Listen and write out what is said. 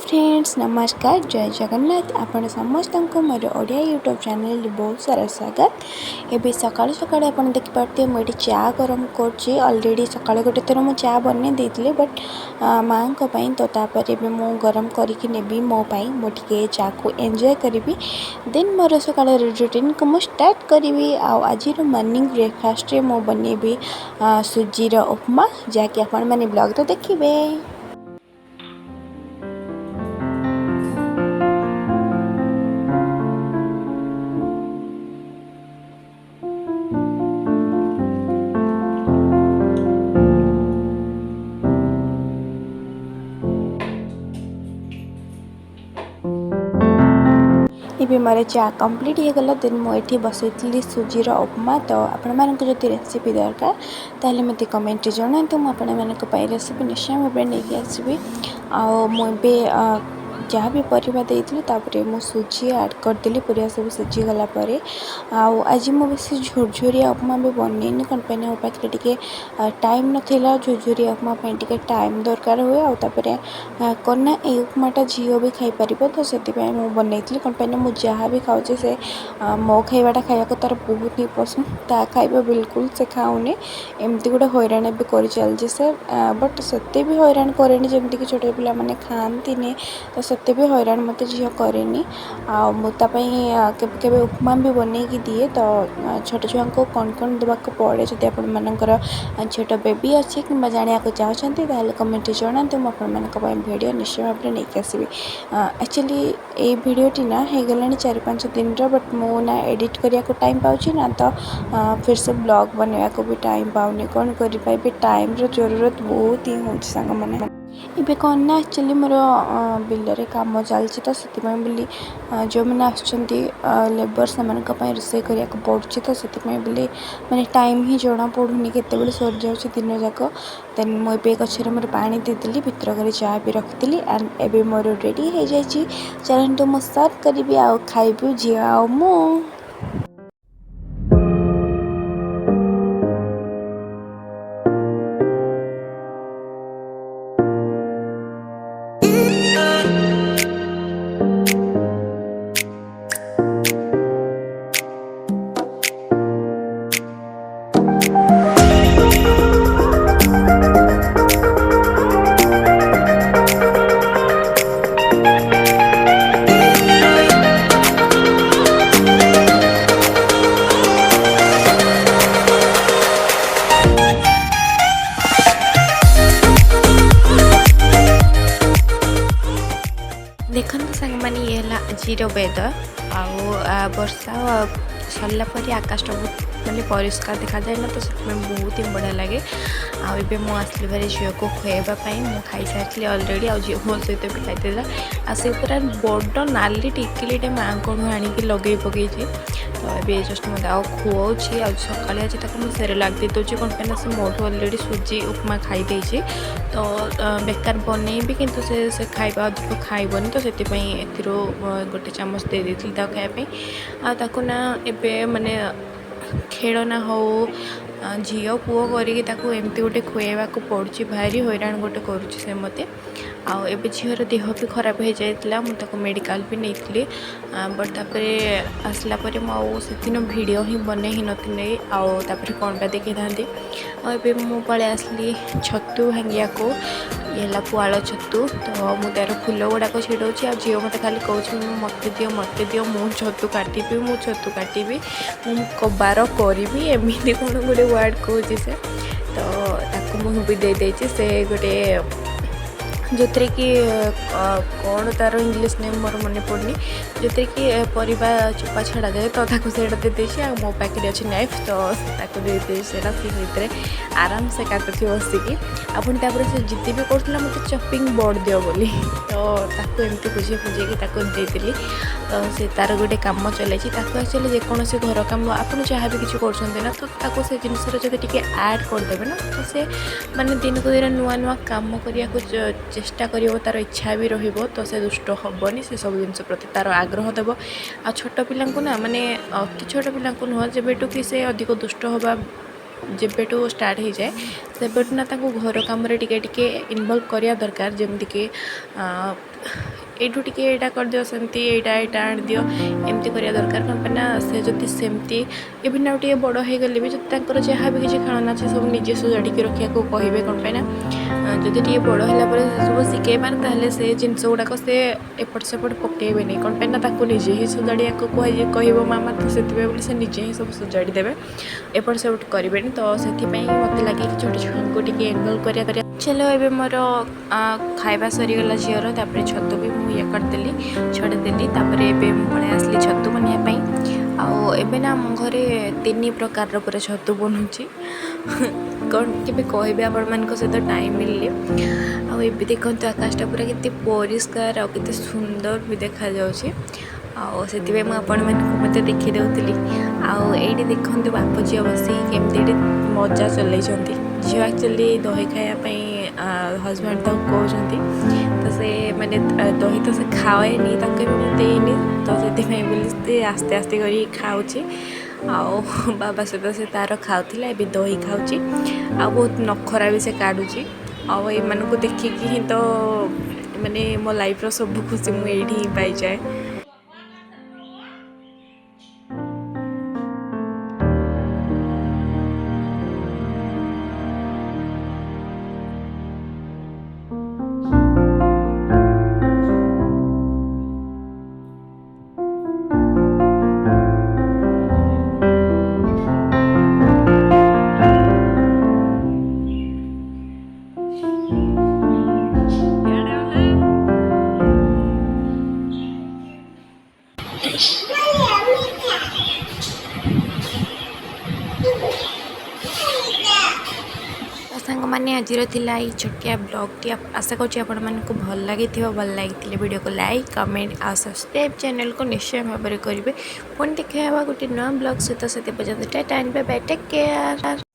Friends नमस्कार जय जगन्नाथ आपण समस्त को मोर ओडिया यूट्यूब चैनल बहुत सारा स्वागत। एबे सकाल सकाल आपण देख पाते मुझे चा गरम कर ऑलरेडी सकाल गोटे थर मु चा बन देती बट माँ को तो तापर एबे मु गरम करके नेबी मो पाई मोटे चा को एंजॉय करी देन मोर सकाल रूटीन को मु स्टार्ट करी। आज मॉर्निंग ब्रेकफास्ट रे मु बनेबी सुजीर उपमा जहाँकि आपण मैंने ब्लॉग तो देखिए। इबे मोर चा कंप्लीट हो गला देन मुझे बसई सुजीर उपमा। तो आपण मानक जदि रेसिपी दरकार ताले मते कमेंट जणातु मुझे रेसिपी निश्चय भाव नहीं आसबि। मुझे जहाँ भी परिवा देती तापर मु सुजी ऐड करदेली पूरा सब सिझी गला आज मु बेस झुरझुरिया उपमा भी बनईनी कौन पे मो पाखे टे टाइम नाला झुरझुरिया उपमा टे टाइम दरकार हुए आउे कौन ये उपमाटा झील भी खाईपर तो से बनई कौन पे मुझे जहाँ भी खाऊे से मो खाइबाटा खाया तार बहुत ही पसंद ता खाइबा बिल्कुल से खाऊनी एमती गोटे हैरान भी कर चलती से बट से भी हैरान कैनि जमीक छोट पिला मैंने खाती तो से भी हैरान मत झील कैनि के उपमा भी बनईकी दिए। तो छोट छुआ को कौन कौन देवाक पड़े जब आपर छोट बेबी अच्छी कि जाना चाहते कमेंट जनातु मुझे भिडियो निश्चय भाव में नहीं आसबि। एक्चुअली ये भिडियोटी ना हो गला 4-5 दिन बट मु ना एडिट करने को टाइम पाऊँ ना तो फिर से ब्लॉग बनवा को भी टाइम पाऊनी कौन कर टाइम जरूरत बहुत ही हो सांग मैंने इबे कौन ना एक्चुअली मोर बिलरे काम चलती तो से जो मैंने आसबर से रोषे करने पड़ुची तो से मैंने टाइम ही जना पड़ूनी केत सर जाऊँ दिन जाक। देन मुझे गचर मोर पानी देदेली भितर कर चा भी रखी एंड एबे मोर रेडी हो जाए चलते मुझे सर्व करी आ खाइबू झी आ मु। देखो सांग मैंने ये आज वेदर वर्षा सरला आकाश बहुत मतलब परिष्कार देखा जाए ना तो बहुत ही बढ़िया लगे। आबे मु आसली भाई झील को खुआवाई मुझे खाई सारी अलरेडी आज झील मो सहित भी खाई से पूरा बड़ नाली टिकिलीटे माँ को आणिक लगे पकई तो ये जस्ट मत खुआऊँ सका आज मुझे सेरेलाक दे दूसरी कौन पे से मोटू अलरेडी सुजी उपमा खाई देछि तो बेकार बनईबी किंतु से खाइबा अधिक खाइबनी तो से गोटे चामच दे देती खायापी ना एबे माने खेलना हो झील पुओ करमती गोटे खुआवा को पड़ी भारी हैरान गोटे करुच्ची से मत आबे झीर देह भी खराब हो जाता मुझे मेडिकल भी नहीं बट तापर आसला मुझे वीडियो ही बने ही नी आपर कौन पे देखी था एबे मु पलि आसली छतु भांगिया को ये पुआल छतु तो मुझे तार फुल गुड़ाक छिड़ाऊँ झील मत खाली कहूँ मत दियो मु छतु काटिबी मु छतु काटिबी मु कबार करी एमती कौन गोटे वर्ड कहूँ से तो मुझे भी दे देछि से गोटे जो थे कि कौन तार इंग्लीश नेम मोर मन पड़नी जो थे कि परिवा चोपा छड़ा जाए तो से दे मो पाखे अच्छे नाइफ तो दे सी आराम से काटुथी बसिकी आपर से जिते भी करूला मत चपिंग बोर्ड दियो बोली तो एमती बुझे बुझे देदेली तो से तार गोटे कम चलाई एक्चुअली जेकोसी घर कम आप जहाँ भी किसी कर तो से जिनस टे आड करदे ना तो से माने दिन को दिन नुआ नुआ कम करने चेष्टा कर तार इच्छा भी रही से दुष्ट हेनी से सब जिन प्रति तार आग्रह देव आ छोट पिला ना माने अति छोट पिला नुह जब कि से अधिक दुष्ट हवा ଯେବେଠୁ ଷ୍ଟାର୍ଟ ହେଇଯାଏ ସେବେଠୁ ନା ତାଙ୍କୁ ଘର କାମରେ ଟିକେ ଟିକେ ଇନଭଲ୍ଭ କରିବା ଦରକାର। ଯେମିତିକି ଏଇଠୁ ଟିକେ ଏଇଟା କରିଦିଅ, ସେମିତି ଏଇଟା ଆଣିଦିଅ, ଏମିତି କରିବା ଦରକାର। କ'ଣ ପାଇଁ ନା ସେ ଯଦି ସେମିତି ଇଭିନ୍ ଆଉ ଟିକେ ବଡ଼ ହେଇଗଲେ ବି ଯଦି ତାଙ୍କର ଯାହା ବି କିଛି ଖେଳନା ଅଛି ସବୁ ନିଜେ ସଜାଡ଼ିକି ରଖିବାକୁ କହିବେ। କ'ଣ ପାଇଁ ନା ଯଦି ଟିକେ ବଡ଼ ହେଲା ପରେ ସେସବୁ ଶିଖେଇବାର ତାହେଲେ ସେ ଜିନିଷ ଗୁଡ଼ାକ ସେ ଏପଟ ସେପଟ ପକାଇବେନି। କ'ଣ ପାଇଁ ନା ତାକୁ ନିଜେ ହିଁ ସଜାଡ଼ିବାକୁ କହିବ ମାମା, ତ ସେଥିପାଇଁ ବୋଲି ସେ ନିଜେ ହିଁ ସବୁ ସଜାଡ଼ି ଦେବେ, ଏପଟ ସେପଟ କରିବେନି। ତ ସେଥିପାଇଁ ମୋତେ ଲାଗେ କି ଛୋଟ ଛୁଆଙ୍କୁ ଟିକେ ଇନଭଲ୍ଭ କରିବା। ଚାଲ ଏବେ ମୋର ଖାଇବା ସରିଗଲା ଝିଅର, ତାପରେ ଛତୁ ବି ମୁଁ ଇଏ କରିଦେଲି, ଛଡ଼େଇଦେଲି। ତାପରେ ଏବେ ମୁଁ ପଳାଇ ଆସିଲି ଛତୁ ବନେଇବା ପାଇଁ। ଆଉ ଏବେ ନା ଆମ ଘରେ 3 ପ୍ରକାରର ପୁରା ଛତୁ ବନୁଛି। କ'ଣ କେବେ କହିବେ ଆପଣମାନଙ୍କ ସହିତ ଟାଇମ୍ ମିଳିଲେ। ଆଉ ଏବେ ଦେଖନ୍ତୁ ଆକାଶଟା ପୁରା କେତେ ପରିଷ୍କାର ଆଉ କେତେ ସୁନ୍ଦର ବି ଦେଖାଯାଉଛି। ଆଉ ସେଥିପାଇଁ ମୁଁ ଆପଣମାନଙ୍କୁ ମଧ୍ୟ ଦେଖି ଦେଉଥିଲି। ଆଉ ଏଇଠି ଦେଖନ୍ତୁ ବାପ ଝିଅ ବସିକି କେମିତି ଏଠି ମଜା ଚଲେଇଛନ୍ତି। ଝିଅ ଆକ୍ଚୁଆଲି ଦହି ଖାଇବା ପାଇଁ ହଜବେଣ୍ଡ ତାକୁ କହୁଛନ୍ତି, ତ ସେ ମାନେ ଦହି ତ ସେ ଖାଏନି, ତାକୁ କେବେ ମୁଁ ଦେଇନି, ତ ସେଥିପାଇଁ ବୋଲି ସେ ଆସ୍ତେ ଆସ୍ତେ କରି ଖାଉଛି। ଆଉ ବାବା ସହିତ ସେ ତା'ର ଖାଉଥିଲା, ଏବେ ଦହି ଖାଉଛି। ଆଉ ବହୁତ ନଖରା ବି ସେ କାଢ଼ୁଛି। ଆଉ ଏମାନଙ୍କୁ ଦେଖିକି ହିଁ ତ ମାନେ ମୋ ଲାଇଫ୍ର ସବୁ ଖୁସି ମୁଁ ଏଇଠି ହିଁ ପାଇଯାଏ। ସାଙ୍ଗମାନେ ଆଜିର ଥିଲା ଏଇ ଛୋଟିଆ ବ୍ଲଗ୍ଟି। ଆଶା କରୁଛି ଆପଣମାନଙ୍କୁ ଭଲ ଲାଗିଥିବ। ଭଲ ଲାଗିଥିଲେ ଭିଡ଼ିଓକୁ ଲାଇକ୍, କମେଣ୍ଟ ଆଉ ସବସ୍କ୍ରାଇବ୍ ଚ୍ୟାନେଲକୁ ନିଶ୍ଚୟ ଭାବରେ କରିବେ। ପୁଣି ଦେଖା ହେବା ଗୋଟେ ନୂଆ ବ୍ଲଗ୍ ସହିତ। ସେତେ ପର୍ଯ୍ୟନ୍ତ tata, bye bye, take care.